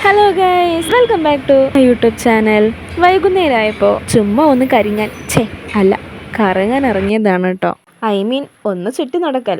Hello guys, welcome back to YouTube channel. വൈകുന്നേരമായപ്പോൾ ചുമ്മാ ഒന്ന് കരിങ്ങാൻ അല്ല കറങ്ങാൻ ഇറങ്ങിയതാണ് കേട്ടോ. ഒന്ന് ചുറ്റി നടക്കൽ.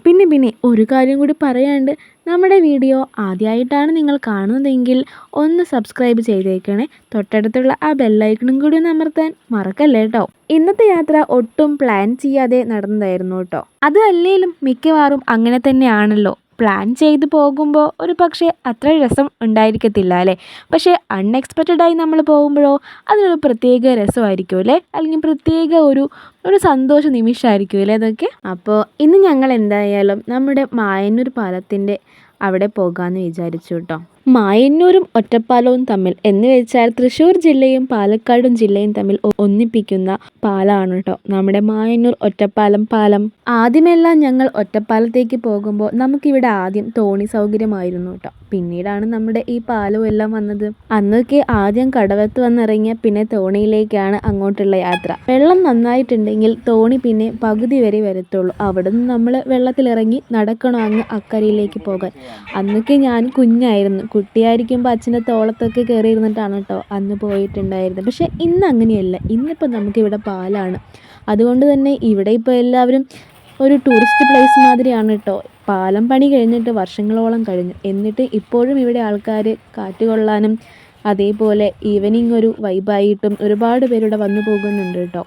പിന്നെ ഒരു കാര്യം കൂടി പറയാണ്ട്, നമ്മുടെ വീഡിയോ ആദ്യമായിട്ടാണ് നിങ്ങൾ കാണുന്നതെങ്കിൽ ഒന്ന് സബ്സ്ക്രൈബ് ചെയ്തേക്കണേ. തൊട്ടടുത്തുള്ള ആ ബെല്ലൈക്കണും കൂടി ഒന്ന് അമർത്താൻ മറക്കല്ലേ കേട്ടോ. ഇന്നത്തെ യാത്ര ഒട്ടും പ്ലാൻ ചെയ്യാതെ നടന്നതായിരുന്നു കേട്ടോ. അത് അല്ലേലും മിക്കവാറും അങ്ങനെ തന്നെയാണല്ലോ. പ്ലാൻ ചെയ്ത് പോകുമ്പോൾ ഒരു പക്ഷേ അത്ര രസം ഉണ്ടായിരിക്കത്തില്ല അല്ലേ. പക്ഷേ അൺഎക്സ്പെക്റ്റഡായി നമ്മൾ പോകുമ്പോഴോ അതിനൊരു പ്രത്യേക രസമായിരിക്കും അല്ലേ, അല്ലെങ്കിൽ പ്രത്യേക ഒരു സന്തോഷ നിമിഷമായിരിക്കും അല്ലേ അതൊക്കെ. അപ്പോൾ ഇന്ന് ഞങ്ങൾ എന്തായാലും നമ്മുടെ മായന്നൂർ പാലത്തിൻ്റെ അവിടെ പോകാമെന്ന് വിചാരിച്ചു കേട്ടോ. മായന്നൂരും ഒറ്റപ്പാലവും തമ്മിൽ എന്ന് വെച്ചാൽ തൃശ്ശൂർ ജില്ലയും പാലക്കാടും ജില്ലയും തമ്മിൽ ഒന്നിപ്പിക്കുന്ന പാലമാണ് കേട്ടോ നമ്മുടെ മായന്നൂർ ഒറ്റപ്പാലം പാലം. ആദ്യമെല്ലാം ഞങ്ങൾ ഒറ്റപ്പാലത്തേക്ക് പോകുമ്പോൾ നമുക്കിവിടെ ആദ്യം തോണി സൗകര്യമായിരുന്നു കേട്ടോ. പിന്നീടാണ് നമ്മുടെ ഈ പാലവും എല്ലാം വന്നത്. അന്നൊക്കെ ആദ്യം കടവത്ത് വന്നിറങ്ങിയ പിന്നെ തോണിയിലേക്കാണ് അങ്ങോട്ടുള്ള യാത്ര. വെള്ളം നന്നായിട്ടുണ്ടെങ്കിൽ തോണി പിന്നെ പകുതി വരെ വരത്തുള്ളൂ. അവിടെ നിന്ന് നമ്മൾ വെള്ളത്തിലിറങ്ങി നടക്കണം അങ്ങ് അക്കരയിലേക്ക് പോകാൻ. അന്നൊക്കെ ഞാൻ കുഞ്ഞായിരുന്നു. കുട്ടിയായിരിക്കുമ്പോൾ അച്ഛൻ്റെ തോളത്തൊക്കെ കയറി ഇരുന്നിട്ടാണ് കേട്ടോ അന്ന് പോയിട്ടുണ്ടായിരുന്നത്. പക്ഷേ ഇന്ന് അങ്ങനെയല്ല. ഇന്നിപ്പോൾ നമുക്കിവിടെ പാലാണ്. അതുകൊണ്ട് തന്നെ ഇവിടെ ഇപ്പോൾ എല്ലാവരും ഒരു ടൂറിസ്റ്റ് പ്ലേസ് മാതിരിയാണ് കേട്ടോ. പാലം പണി കഴിഞ്ഞിട്ട് വർഷങ്ങളോളം കഴിഞ്ഞു. എന്നിട്ട് ഇപ്പോഴും ഇവിടെ ആൾക്കാർ കാറ്റ് കൊള്ളാനും അതേപോലെ ഈവനിങ് ഒരു വൈബായിട്ടും ഒരുപാട് പേരിവിടെ വന്നു പോകുന്നുണ്ട് കേട്ടോ.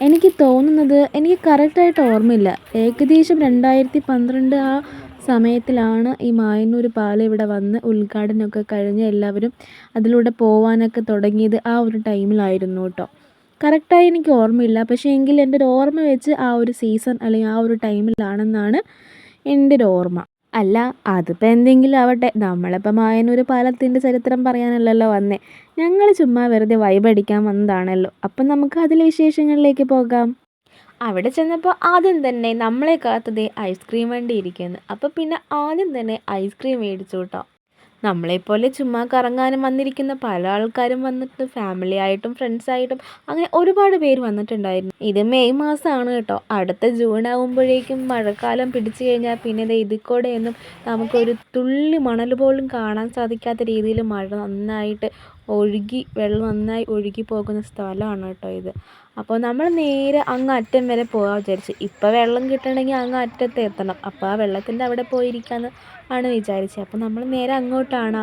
എനിക്ക് തോന്നുന്നത്, എനിക്ക് കറക്റ്റായിട്ട് ഓർമ്മയില്ല, ഏകദേശം 2012 ആ സമയത്തിലാണ് ഈ മായന്നൂർ പാലം ഇവിടെ വന്ന് ഉദ്ഘാടനമൊക്കെ കഴിഞ്ഞ് എല്ലാവരും അതിലൂടെ പോവാനൊക്കെ തുടങ്ങിയത്. ആ ഒരു ടൈമിലായിരുന്നു കേട്ടോ. കറക്റ്റായി എനിക്ക് ഓർമ്മയില്ല, പക്ഷേ എങ്കിൽ എൻ്റെ ഒരു ഓർമ്മ വെച്ച് ആ ഒരു സീസൺ അല്ലെങ്കിൽ ആ ഒരു ടൈമിലാണെന്നാണ് എൻ്റെ ഒരു ഓർമ്മ. അല്ല, അതിപ്പോൾ എന്തെങ്കിലും ആവട്ടെ, നമ്മളിപ്പോൾ മായന്നൂർ പാലത്തിൻ്റെ ചരിത്രം പറയാനല്ലല്ലോ വന്നേ. ഞങ്ങൾ ചുമ്മാ വെറുതെ വൈബ് അടിക്കാൻ വന്നതാണല്ലോ. അപ്പം നമുക്ക് അതിലെ വിശേഷങ്ങളിലേക്ക് പോകാം. അവിടെ ചെന്നപ്പോൾ ആദ്യം തന്നെ നമ്മളെ കാത്തത് ഐസ്ക്രീം വണ്ടി ഇരിക്കുന്നു. അപ്പോൾ പിന്നെ ആദ്യം തന്നെ ഐസ്ക്രീം മേടിച്ചു കേട്ടോ. നമ്മളെപ്പോലെ ചുമ്മാ കറങ്ങാനും വന്നിരിക്കുന്ന പല ആൾക്കാരും വന്നിട്ട് ഫാമിലി ആയിട്ടും ഫ്രണ്ട്സായിട്ടും അങ്ങനെ ഒരുപാട് പേര് വന്നിട്ടുണ്ടായിരുന്നു. ഇത് മെയ് മാസമാണ് കേട്ടോ. അടുത്ത ജൂൺ ആകുമ്പോഴേക്കും മഴക്കാലം പിടിച്ചു കഴിഞ്ഞാൽ പിന്നെ ഇതിക്കൂടെയൊന്നും നമുക്കൊരു തുള്ളി മണൽ പോലും കാണാൻ സാധിക്കാത്ത രീതിയിൽ മഴ നന്നായിട്ട് വെള്ളം നന്നായി ഒഴുകി പോകുന്ന സ്ഥലമാണ് കേട്ടോ ഇത്. അപ്പോൾ നമ്മൾ നേരെ അങ്ങ് അറ്റം വരെ പോകാൻ വിചാരിച്ചു. ഇപ്പോൾ വെള്ളം കിട്ടണമെങ്കിൽ അങ്ങ് അറ്റത്ത് എത്തണം. അപ്പോൾ ആ വെള്ളത്തിൻ്റെ അവിടെ പോയിരിക്കാമെന്ന് ആണ് വിചാരിച്ചത്. അപ്പോൾ നമ്മൾ നേരെ അങ്ങോട്ടാണ്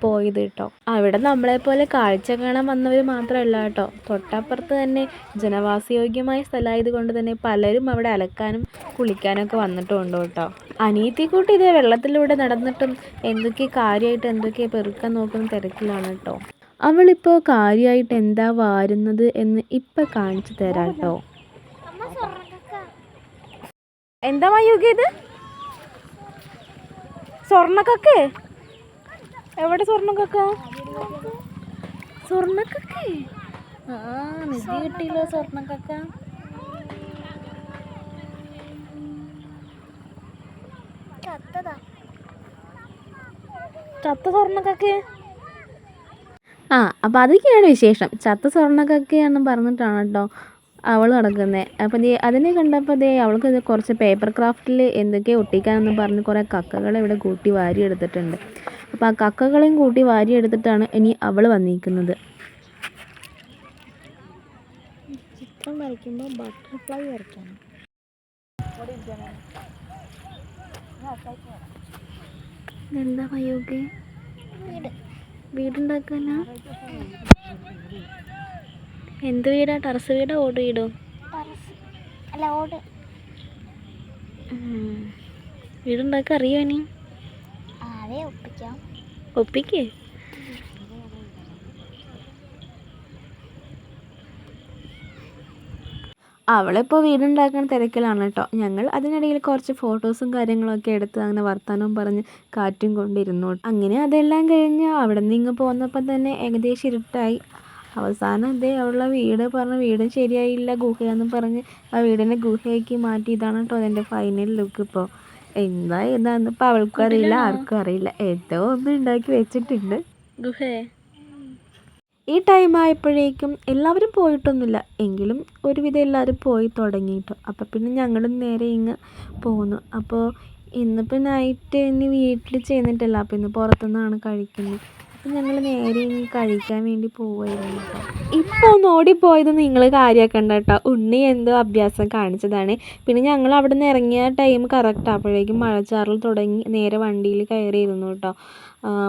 പോയത് കേട്ടോ. അവിടെ നമ്മളെപ്പോലെ കാഴ്ച കാണാൻ വന്നവർ മാത്രമല്ല കേട്ടോ, തൊട്ടപ്പുറത്ത് തന്നെ ജനവാസയോഗ്യമായ സ്ഥലമായത് കൊണ്ട് തന്നെ പലരും അവിടെ അലക്കാനും കുളിക്കാനും ഒക്കെ വന്നിട്ടുമുണ്ട് കേട്ടോ. അനിയത്തിക്കൂട്ടി ഇതേ വെള്ളത്തിലൂടെ നടന്നിട്ടും എന്തൊക്കെ പെറുക്കാൻ നോക്കുന്ന തിരക്കിലാണ് കേട്ടോ. അവളിപ്പോൾ കാര്യമായിട്ട് എന്താ വാരുന്നത് എന്ന് ഇപ്പം കാണിച്ചു തരാം കേട്ടോ. എന്താ മയൂകിയത്? സ്വർണ്ണക്കൊക്കെ എവിടെ? സ്വർണ്ണക്കൊക്കെ നിധി കിട്ടിയില്ലോ. സ്വർണ്ണക്കൊക്കെ ചത്ത സ്വർണ്ണക്കൊക്കെ. അപ്പോൾ അതൊക്കെയാണ് വിശേഷം. ചത്ത സ്വർണ്ണക്കൊക്കെയാണെന്ന് പറഞ്ഞിട്ടാണ് കേട്ടോ അവൾ നടക്കുന്നത്. അപ്പം അതിനെ കണ്ടപ്പോൾ അവൾക്ക് കുറച്ച് പേപ്പർ ക്രാഫ്റ്റിൽ എന്തൊക്കെയോ ഒട്ടിക്കാനെന്ന് പറഞ്ഞ് കുറേ കക്കകളെ ഇവിടെ കൂട്ടി വാരി എടുത്തിട്ടുണ്ട്. അപ്പോൾ ആ കക്കകളെയും കൂട്ടി വാരി എടുത്തിട്ടാണ് ഇനി അവൾ വന്നിരിക്കുന്നത്. ചിത്രം വരയ്ക്കുമ്പോൾ ബട്ടർഫ്ലൈ വരയ്ക്കണം. എന്താ മയൂക്കെ? വീടുണ്ടാക്കാനാ? എന്ത് വീടാ? ടെറസ് വീടോ ഓട് വീടോ? വീടുണ്ടാക്കാൻ അറിയോ? ഇനി ഒപ്പിക്കേ. അവളിപ്പോൾ വീടുണ്ടാക്കാൻ തിരക്കിലാണ് കേട്ടോ. ഞങ്ങൾ അതിനിടയിൽ കുറച്ച് ഫോട്ടോസും കാര്യങ്ങളൊക്കെ എടുത്ത് അങ്ങനെ വർത്തമാനവും പറഞ്ഞ് കാറ്റും കൊണ്ടിരുന്നു. അങ്ങനെ അതെല്ലാം കഴിഞ്ഞ് അവിടെ നിന്ന് ഇങ്ങ് പോന്നപ്പോൾ തന്നെ ഏകദേശം ഇരുട്ടായി. അവസാനം അവളുടെ വീടും ശരിയായില്ല, ഗുഹയെന്ന് പറഞ്ഞ് ആ വീടിനെ ഗുഹയാക്കി മാറ്റി. ഇതാണ് കേട്ടോ അതിൻ്റെ ഫൈനൽ ലുക്ക്. ഇപ്പോൾ ഏതാന്ന് ഇപ്പോൾ അവൾക്കും അറിയില്ല, ആർക്കും അറിയില്ല. എന്തോ ഒന്ന് ഉണ്ടാക്കി വെച്ചിട്ടുണ്ട് ഗുഹയെ. ഈ ടൈം ആയപ്പോഴേക്കും എല്ലാവരും പോയിട്ടൊന്നുമില്ല, എങ്കിലും ഒരുവിധം എല്ലാവരും പോയി തുടങ്ങിയിട്ടു. അപ്പോൾ പിന്നെ ഞങ്ങളും നേരെ ഇങ്ങ് പോന്നു. അപ്പോൾ ഇന്നിപ്പോൾ നൈറ്റ് ഇനി വീട്ടിൽ ചെയ്യുന്നിട്ടല്ല, അപ്പോൾ ഇന്ന് പുറത്തുനിന്നാണ് കഴിക്കുന്നത്. ഞങ്ങൾ നേരെ ഇനി കഴിക്കാൻ വേണ്ടി പോവായിരുന്നു കേട്ടോ. ഇപ്പോൾ ഒന്ന് ഓടിപ്പോയത് നിങ്ങൾ കാര്യമാക്കണ്ട കേട്ടോ. ഉണ്ണി എന്തോ അഭ്യാസം കാണിച്ചതാണ്. പിന്നെ ഞങ്ങൾ അവിടെ നിന്ന് ഇറങ്ങിയ ടൈം കറക്റ്റ് അപ്പോഴേക്കും മഴച്ചാറൽ തുടങ്ങി. നേരെ വണ്ടിയിൽ കയറിയിരുന്നു കേട്ടോ.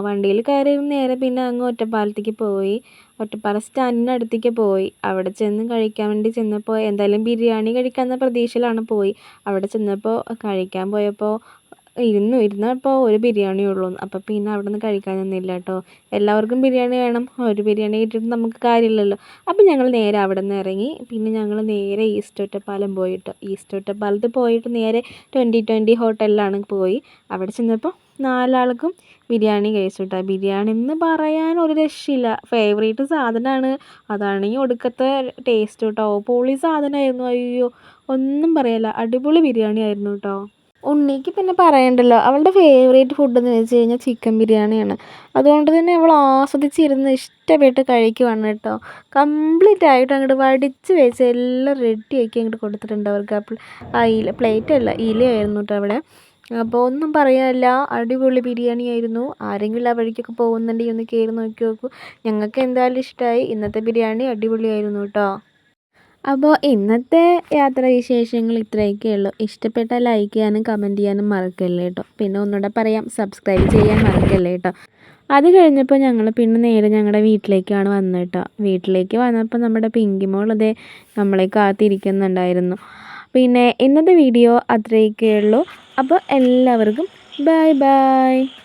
വണ്ടിയിൽ കയറിയിരുന്ന് നേരെ പിന്നെ അങ്ങ് ഒറ്റപ്പാലത്തേക്ക് പോയി. ഒറ്റപ്പാലം സ്റ്റാൻഡിനടുത്തേക്ക് പോയി. അവിടെ ചെന്ന് കഴിക്കാൻ വേണ്ടി ചെന്നപ്പോൾ എന്തായാലും ബിരിയാണി കഴിക്കാമെന്ന പ്രതീക്ഷയിലാണ് പോയി. അവിടെ ചെന്നപ്പോൾ കഴിക്കാൻ പോയപ്പോൾ ഇരുന്നപ്പോൾ ഒരു ബിരിയാണിയേ ഉള്ളൂ. അപ്പോൾ പിന്നെ അവിടെ നിന്ന് കഴിക്കാൻ നിന്നില്ല കേട്ടോ. എല്ലാവർക്കും ബിരിയാണി വേണം. ഒരു ബിരിയാണി കിട്ടിയിട്ട് നമുക്ക് കാര്യമില്ലല്ലോ. അപ്പോൾ ഞങ്ങൾ നേരെ അവിടെ നിന്ന് ഇറങ്ങി. പിന്നെ ഞങ്ങൾ നേരെ ഈസ്റ്റ് ഒറ്റപ്പാലം പോയിട്ട് ഈസ്റ്റ് ഒറ്റപ്പാലത്ത് പോയിട്ട് നേരെ 2020 ഹോട്ടലിലാണ് പോയി. അവിടെ ചെന്നപ്പോൾ 4 ആൾക്കും ബിരിയാണി കഴിച്ചു കേട്ടോ. ബിരിയാണി എന്ന് പറയാൻ ഒരു രക്ഷയില്ല. ഫേവറേറ്റ് സാധനമാണ്. അതാണെങ്കിൽ ഒടുക്കത്തെ ടേസ്റ്റ് കേട്ടോ. പൊളി സാധനമായിരുന്നു. അയ്യോ ഒന്നും പറയല്ല. അടിപൊളി ബിരിയാണി ആയിരുന്നു കേട്ടോ. ഉണ്ണിക്ക് പിന്നെ പറയണ്ടല്ലോ. അവളുടെ ഫേവറേറ്റ് ഫുഡ് എന്ന് വെച്ച് കഴിഞ്ഞാൽ ചിക്കൻ ബിരിയാണിയാണ്. അതുകൊണ്ട് തന്നെ അവൾ ആസ്വദിച്ചിരുന്ന് ഇഷ്ടപ്പെട്ട് കഴിക്കുവാണ് കേട്ടോ. കംപ്ലീറ്റ് ആയിട്ട് അങ്ങോട്ട് വടിച്ച് വെച്ച് എല്ലാം റെഡിയാക്കി അങ്ങോട്ട് കൊടുത്തിട്ടുണ്ട് അവർക്ക്. ആ പ്ലേറ്റ് അല്ല, ഇലയായിരുന്നു കേട്ടോ അവിടെ. അപ്പോൾ ഒന്നും പറയാനില്ല. അടിപൊളി ബിരിയാണി ആയിരുന്നു. ആരെങ്കിലും ആ വഴിക്കൊക്കെ പോകുന്നുണ്ടെങ്കിൽ ഒന്ന് കയറി നോക്കി നോക്കൂ. ഞങ്ങൾക്ക് എന്തായാലും ഇഷ്ടമായി. ഇന്നത്തെ ബിരിയാണി അടിപൊളിയായിരുന്നു കേട്ടോ. അപ്പോൾ ഇന്നത്തെ യാത്രാവിശേഷങ്ങൾ ഇത്രയൊക്കെ ഉള്ളൂ. ഇഷ്ടപ്പെട്ടാൽ ലൈക്ക് ചെയ്യാനും കമൻറ്റ് ചെയ്യാനും മറക്കല്ലേ കേട്ടോ. പിന്നെ ഒന്നുകൂടെ പറയാം, സബ്സ്ക്രൈബ് ചെയ്യാൻ മറക്കല്ലേ കേട്ടോ. അത് കഴിഞ്ഞപ്പോൾ ഞങ്ങൾ പിന്നെ നേരെ ഞങ്ങളുടെ വീട്ടിലേക്കാണ് വന്നത് കേട്ടോ. വീട്ടിലേക്ക് വന്നപ്പോൾ നമ്മുടെ പിങ്കി മോൾ അതേ നമ്മളെ കാത്തിരിക്കുന്നുണ്ടായിരുന്നു. പിന്നെ ഇന്നത്തെ വീഡിയോ അത്രയൊക്കെ ഉള്ളൂ. അപ്പോൾ എല്ലാവർക്കും ബൈ ബൈ.